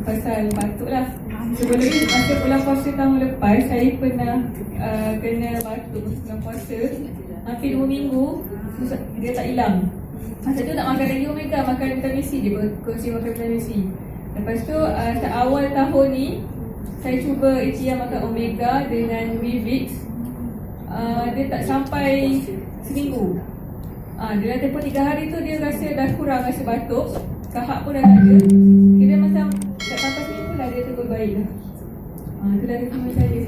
Pasal batuk lah. Sebelum ni masa bulan puasa tahun lepas, saya pernah kena batuk masa bulan puasa hampir 2 minggu. Dia tak hilang. Masa tu tak makan lagi omega, makan vitamin C je, kongsi makan vitamin C. Lepas tu awal tahun ni saya cuba ikhtiar makan omega dengan Vivix. Dia tak sampai seminggu. Dalam tempoh 3 hari tu dia rasa dah kurang rasa batuk, kahak pun dah tak ada. Kira macam tak sampai seminggu lah dia terus baik dah. Itu dari teman saya.